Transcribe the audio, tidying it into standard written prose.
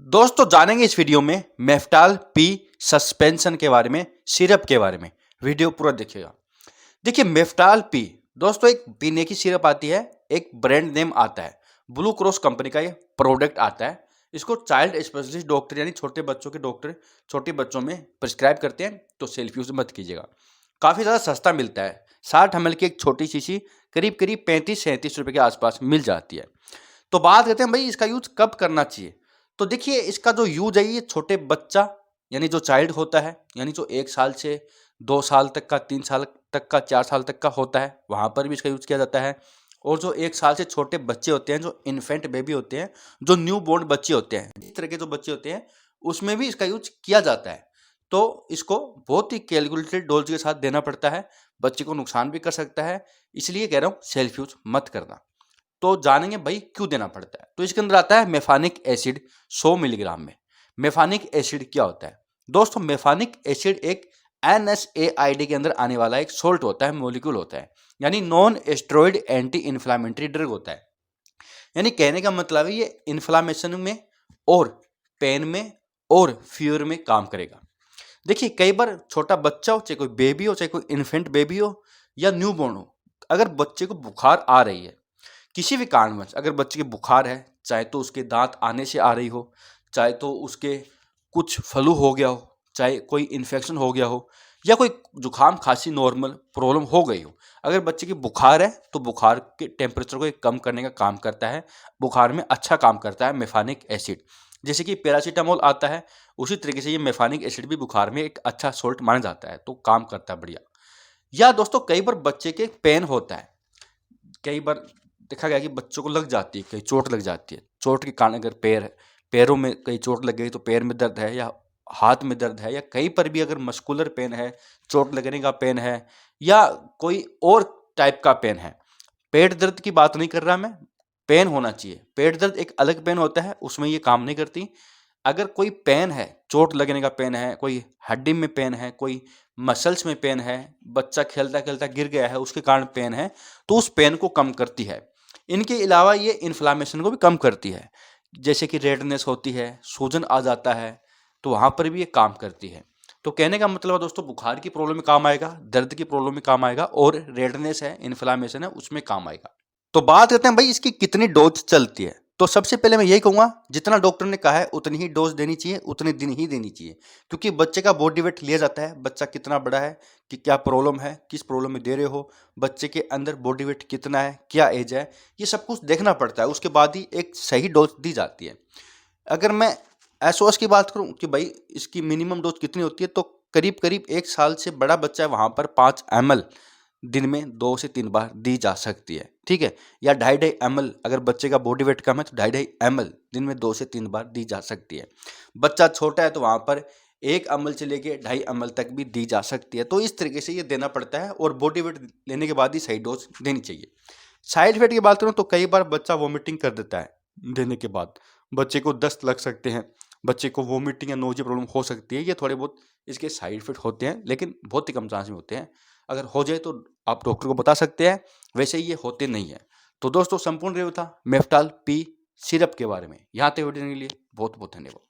दोस्तों जानेंगे इस वीडियो में मेफ्टाल पी सस्पेंशन के बारे में, सिरप के बारे में। वीडियो पूरा देखिएगा। देखिए मेफ्टाल पी दोस्तों एक पीने की सिरप आती है, एक ब्रांड नेम आता है, ब्लू क्रॉस कंपनी का ये प्रोडक्ट आता है। इसको चाइल्ड स्पेशलिस्ट डॉक्टर यानी छोटे बच्चों के डॉक्टर छोटे बच्चों में प्रिस्क्राइब करते हैं, तो सेल्फ यूज मत कीजिएगा। काफ़ी ज़्यादा सस्ता मिलता है, 60 ml की एक छोटी शीशी करीब करीब 35-37 रुपये के आसपास मिल जाती है। तो बात करते हैं भाई इसका यूज कब करना चाहिए। तो देखिए इसका जो यूज है ये छोटे बच्चा यानी जो चाइल्ड होता है, यानी जो 1 साल से 2 साल तक का, 3 साल तक का, 4 साल तक का होता है, वहाँ पर भी इसका यूज किया जाता है। और जो 1 साल से छोटे बच्चे होते हैं, जो इन्फेंट बेबी होते हैं, जो न्यू बोर्न बच्चे होते हैं, इस तरह के जो बच्चे होते हैं उसमें भी इसका यूज किया जाता है। तो इसको बहुत ही कैलकुलेटेड डोज के साथ देना पड़ता है, बच्चे को नुकसान भी कर सकता है, इसलिए कह रहा हूँ सेल्फ यूज मत करना। तो जानेंगे भाई क्यों देना पड़ता है। तो इसके अंदर आता है मेफानिक एसिड 100 मिलीग्राम में। मेफानिक एसिड क्या होता है दोस्तों? मेफानिक एसिड एक NSAID के अंदर आने वाला एक सोल्ट होता है, मोलिक्यूल होता है, यानी non asteroid anti inflammatory drug होता है। यानी कहने का मतलब है ये इन्फ्लामेशन में और पेन में और फीवर में काम करेगा। देखिए कई बार छोटा बच्चा हो, चाहे कोई बेबी हो, चाहे कोई इन्फेंट बेबी हो या न्यू बोर्न हो, अगर बच्चे को बुखार आ रही है, किसी भी कारणवश अगर बच्चे के बुखार है, चाहे तो उसके दांत आने से आ रही हो, चाहे तो उसके कुछ फ्लू हो गया हो, चाहे कोई इन्फेक्शन हो गया हो, या कोई जुकाम खांसी नॉर्मल प्रॉब्लम हो गई हो, अगर बच्चे की बुखार है तो बुखार के टेम्परेचर को कम करने का काम करता है, बुखार में अच्छा काम करता है मेफानिक एसिड। जैसे कि पैरासीटामोल आता है, उसी तरीके से ये मेफानिक एसिड भी बुखार में एक अच्छा सोल्ट माना जाता है, तो काम करता है बढ़िया। या दोस्तों कई बार बच्चे के पेन होता है, कई बार देखा गया कि बच्चों को लग जाती है, कहीं चोट लग जाती है, चोट के कारण अगर पैरों में कहीं चोट लग गई तो पैर में दर्द है, या हाथ में दर्द है, या कहीं पर भी अगर मस्कुलर पेन है, चोट लगने का पेन है, या कोई और टाइप का पेन है। पेट दर्द की बात नहीं कर रहा मैं, पेन होना चाहिए। पेट दर्द एक अलग पेन होता है, उसमें ये काम नहीं करती। अगर कोई पेन है, चोट लगने का पेन है, कोई हड्डी में पेन है, कोई मसल्स में पेन है, बच्चा खेलता खेलता गिर गया है उसके कारण पेन है, तो उस पेन को कम करती है। इनके अलावा ये इन्फ्लामेशन को भी कम करती है, जैसे कि रेडनेस होती है, सूजन आ जाता है, तो वहाँ पर भी ये काम करती है। तो कहने का मतलब है दोस्तों, बुखार की प्रॉब्लम में काम आएगा, दर्द की प्रॉब्लम में काम आएगा, और रेडनेस है, इन्फ्लामेशन है, उसमें काम आएगा। तो बात करते हैं भाई इसकी कितनी डोज चलती है। तो सबसे पहले मैं यही कहूँगा, जितना डॉक्टर ने कहा है उतनी ही डोज देनी चाहिए, उतने दिन ही देनी चाहिए, क्योंकि बच्चे का बॉडी वेट लिया जाता है, बच्चा कितना बड़ा है, कि क्या प्रॉब्लम है, किस प्रॉब्लम में दे रहे हो, बच्चे के अंदर बॉडी वेट कितना है, क्या एज है, ये सब कुछ देखना पड़ता है, उसके बाद ही एक सही डोज दी जाती है। अगर मैं एसओएस की बात करूं कि भाई इसकी मिनिमम डोज कितनी होती है, तो करीब करीब 1 साल से बड़ा बच्चा है वहाँ पर 5 ml दिन में 2 से 3 बार दी जा सकती है, ठीक है। या 2.5 ml, अगर बच्चे का बॉडी वेट कम है तो 2.5 ml दिन में 2 से 3 बार दी जा सकती है। बच्चा छोटा है तो वहाँ पर 1 ml से लेके 2.5 ml तक भी दी जा सकती है। तो इस तरीके से ये देना पड़ता है, और बॉडी वेट लेने के बाद ही सही डोज देनी चाहिए। साइड इफेक्ट की बात करूँ तो कई बार बच्चा वॉमिटिंग कर देता है देने के बाद, बच्चे को दस्त लग सकते हैं, बच्चे को वॉमिटिंग या नोजी प्रॉब्लम हो सकती है। ये थोड़े बहुत इसके साइड इफेक्ट होते हैं, लेकिन बहुत ही कम चांस में होते हैं। अगर हो जाए तो आप डॉक्टर को बता सकते हैं, वैसे ये होते नहीं है। तो दोस्तों संपूर्ण रिव्यू था मेफ्टाल पी सिरप के बारे में। यहाँ तक वीडियो के लिए बहुत बहुत धन्यवाद।